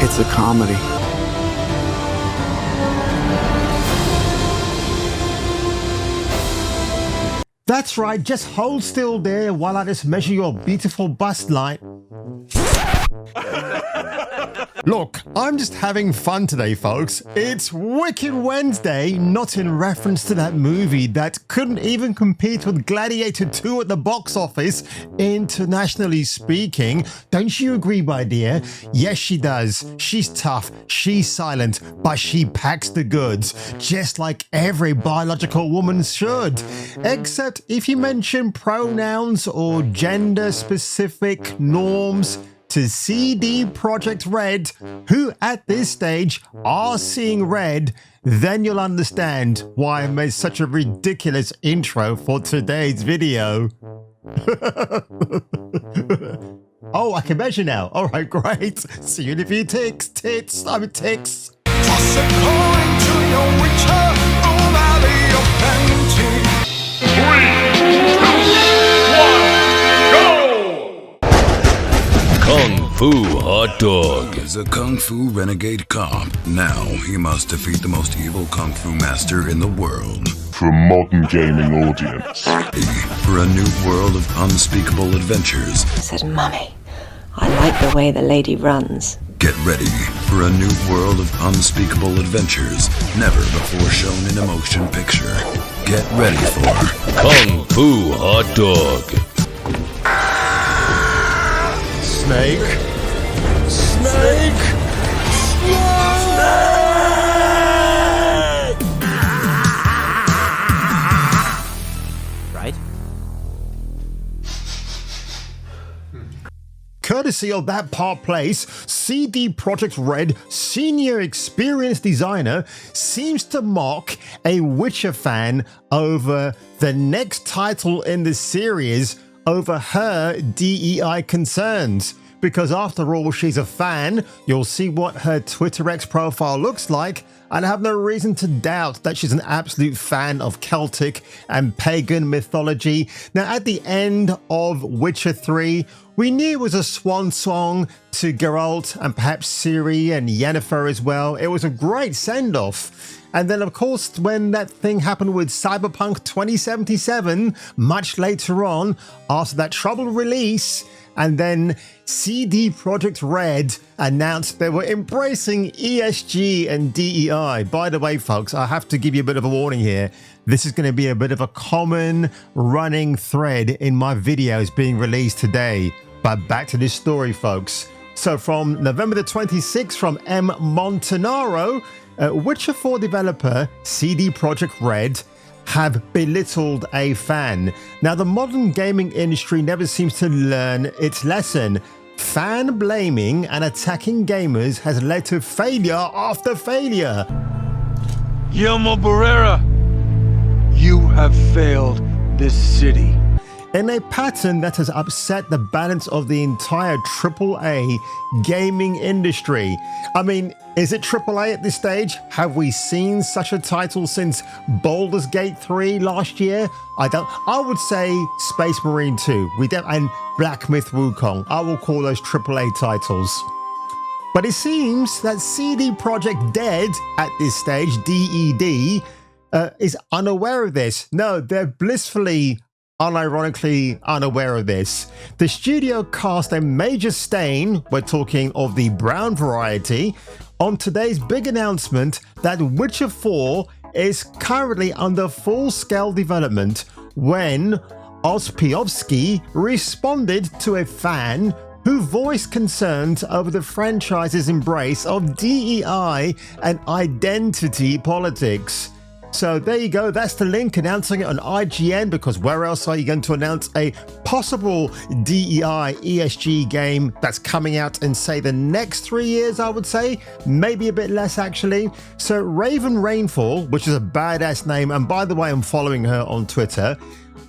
It's a comedy. That's right, just hold still there while I just measure your beautiful bust line. Look, I'm just having fun today, folks. It's Wicked Wednesday, not in reference to that movie that couldn't even compete with Gladiator 2 at the box office, internationally speaking. Don't you agree, my dear? Yes, she does. She's tough, she's silent, but she packs the goods, just like every biological woman should. Except if you mention pronouns or gender-specific norms to CD Projekt Red, who at this stage are seeing red, then you'll understand why I made such a ridiculous intro for today's video. Oh, I can measure now. All right, great. See you in a few ticks. Tits. I'm a ticks. Toss a coin to your witcher, oh valley of plenty. 3, 2, 1, go! Kung Fu Hot Dog is a Kung Fu renegade cop. Now he must defeat the most evil Kung Fu master in the world. For a modern gaming audience. For a new world of unspeakable adventures. Said, Mummy, I like the way the lady runs. Get ready for a new world of unspeakable adventures, never before shown in a motion picture. Get ready for Kung Fu Hot Dog. Snake. Snake. Right? Courtesy of that part place, CD Projekt Red senior experience designer seems to mock a Witcher fan over the next title in the series over her DEI concerns. Because after all, she's a fan. You'll see what her Twitter X profile looks like, and I have no reason to doubt that she's an absolute fan of Celtic and pagan mythology. Now, at the end of Witcher 3, we knew it was a swan song to Geralt and perhaps Ciri and Yennefer as well. It was a great send-off. And then, of course, when that thing happened with Cyberpunk 2077, much later on, after that troubled release, and then CD Projekt Red announced they were embracing ESG and DEI. By the way, folks, I have to give you a bit of a warning here. This is going to be a bit of a common running thread in my videos being released today. But back to this story, folks. So from November the 26th, from M. Montanaro, Witcher 4 developer CD Projekt Red have belittled a fan. Now, the modern gaming industry never seems to learn its lesson. Fan blaming and attacking gamers has led to failure after failure. Guillermo Barrera, you have failed this city. In a pattern that has upset the balance of the entire AAA gaming industry. I mean, is it AAA at this stage? Have we seen such a title since Baldur's Gate 3 last year? I would say Space Marine 2 and Black Myth Wukong. I will call those AAA titles. But it seems that CD Projekt Dead at this stage, DED, is unaware of this. No, they're blissfully unironically unaware of this. The studio cast a major stain, we're talking of the brown variety, on today's big announcement that Witcher 4 is currently under full-scale development when Ospiowski responded to a fan who voiced concerns over the franchise's embrace of DEI and identity politics. So there you go, that's the link, announcing it on IGN, because where else are you going to announce a possible DEI ESG game that's coming out in, say, the next 3 years, I would say? Maybe a bit less, actually. So Raven Rainfall, which is a badass name, and by the way, I'm following her on Twitter.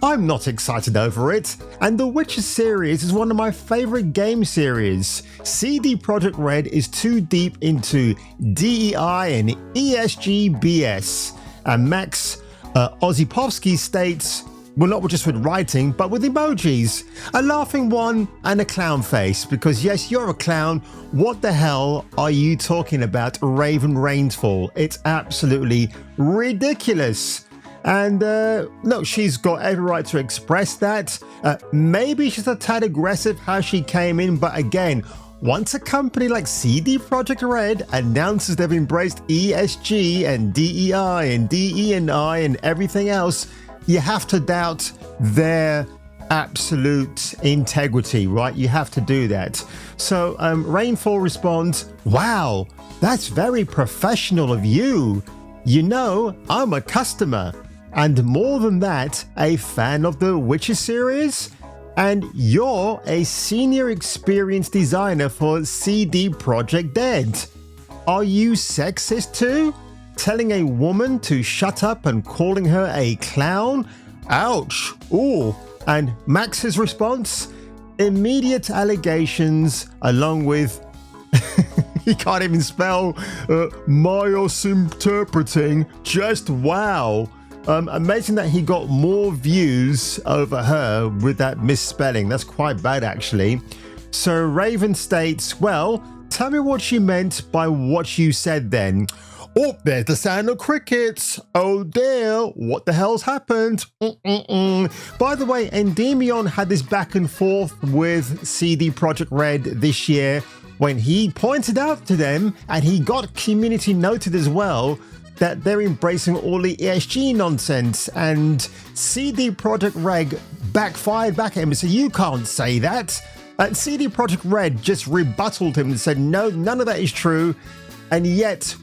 I'm not excited over it, and the Witcher series is one of my favorite game series. CD Projekt Red is too deep into DEI and ESG BS. And Max Ozipovsky states, Well, not just with writing, but with emojis. A laughing one and a clown face. Because yes, you're a clown. What the hell are you talking about, Raven Rainfall? It's absolutely ridiculous. And no, she's got every right to express that. Maybe she's a tad aggressive how she came in, but again, once a company like CD Projekt Red announces they've embraced ESG and DEI and DE&I and everything else, you have to doubt their absolute integrity, right? You have to do that. So Rainfall responds, "Wow, that's very professional of you. You know, I'm a customer. And more than that, a fan of the Witcher series? And you're a senior experienced designer for CD Projekt Red. Are you sexist too? Telling a woman to shut up and calling her a clown? Ouch. Ooh." And Max's response? Immediate allegations along with he can't even spell misinterpreting. Just wow. Amazing that he got more views over her with that misspelling. That's quite bad, actually. So Raven states, "Well, tell me what you meant by what you said then." Oh, there's the sound of crickets. Oh dear, what the hell's happened? By the way, Endymion had this back and forth with CD Projekt Red this year when he pointed out to them, and he got community noted as well, that they're embracing all the ESG nonsense, and CD Projekt Red backfired back at him and said, "You can't say that." And CD Projekt Red just rebutted him and said, "No, none of that is true." And yet,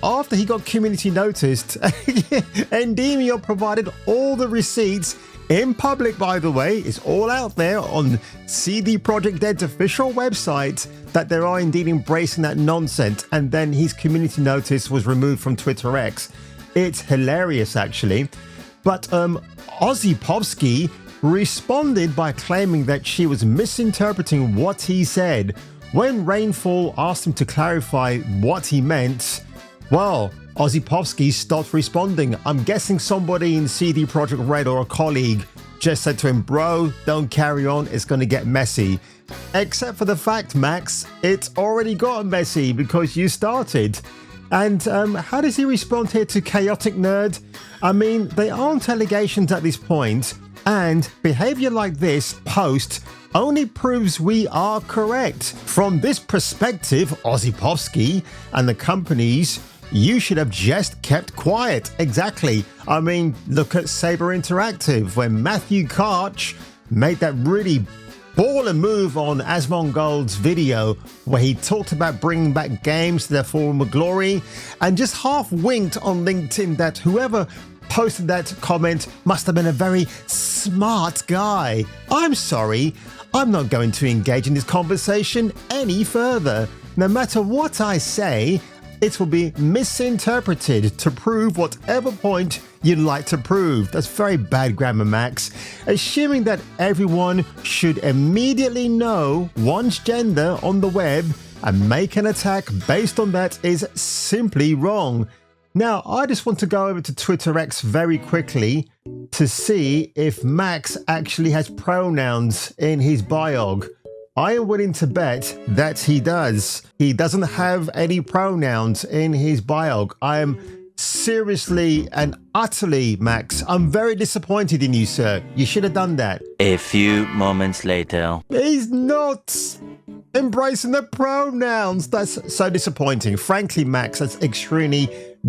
after he got community noticed, Endymion provided all the receipts in public, by the way. It's all out there on CD Projekt Red's official website that they are indeed embracing that nonsense. And then his community notice was removed from Twitter X. It's hilarious, actually. But Ozzy Povsky responded by claiming that she was misinterpreting what he said. When Rainfall asked him to clarify what he meant, well, Ozzy Povsky stopped responding. I'm guessing somebody in CD Projekt Red or a colleague just said to him, "Bro, don't carry on, it's going to get messy." Except for the fact, Max, it's already gotten messy because you started. And how does he respond here to Chaotic Nerd? I mean, they aren't allegations at this point, and behavior like this post only proves we are correct. From this perspective, Ozzy Povsky and the companies, you should have just kept quiet. Exactly. I mean, look at Saber Interactive when Matthew Karch made that really baller move on Asmongold's video where he talked about bringing back games to their former glory, and just half winked on LinkedIn that whoever posted that comment must have been a very smart guy. I'm sorry, I'm not going to engage in this conversation any further. No matter what I say, it will be misinterpreted to prove whatever point you'd like to prove. That's very bad grammar, Max. Assuming that everyone should immediately know one's gender on the web and make an attack based on that is simply wrong. Now, I just want to go over to Twitter X very quickly to see if Max actually has pronouns in his biog. I am willing to bet that he does. He doesn't have any pronouns in his biog. I am seriously and utterly, Max, I'm very disappointed in you, sir. You should have done that. A few moments later. He's not embracing the pronouns. That's so disappointing. Frankly, Max, that's extremely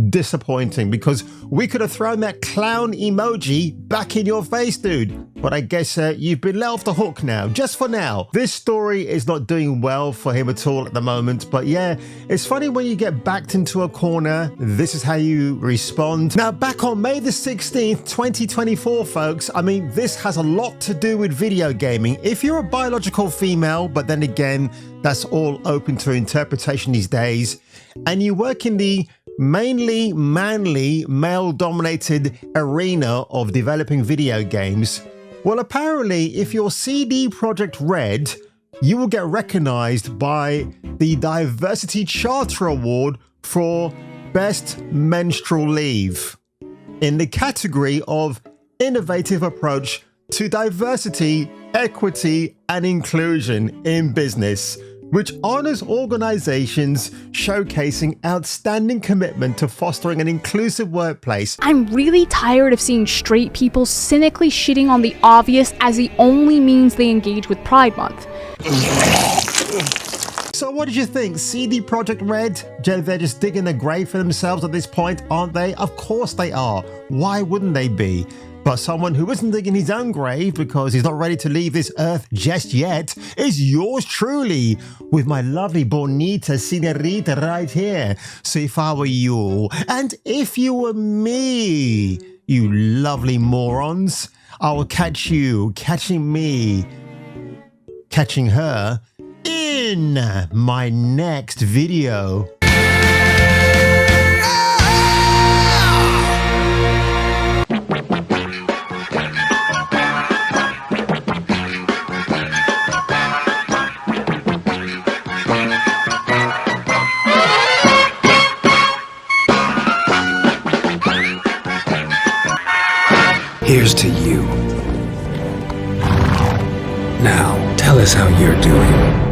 disappointing because we could have thrown that clown emoji back in your face, dude. But I guess you've been let off the hook now, just for now. This story is not doing well for him at all at the moment. But yeah, it's funny when you get backed into a corner, this is how you respond. Now, back on May the 16th, 2024, folks, I mean, this has a lot to do with video gaming. If you're a biological female, but then again, that's all open to interpretation these days, and you work in the mainly manly, male-dominated arena of developing video games, well, apparently, if you're CD Projekt Red, you will get recognized by the Diversity Charter Award for Best Menstrual Leave in the category of innovative approach to diversity, equity, and inclusion in business, which honors organizations showcasing outstanding commitment to fostering an inclusive workplace. I'm really tired of seeing straight people cynically shitting on the obvious as the only means they engage with Pride Month. So what did you think? CD Projekt Red? They're just digging a grave for themselves at this point, aren't they? Of course they are. Why wouldn't they be? But someone who isn't digging his own grave because he's not ready to leave this earth just yet is yours truly, with my lovely bonita señorita right here. So if I were you, and if you were me, you lovely morons, I will catch you catching me, catching her in my next video. Here's to you. Now, tell us how you're doing.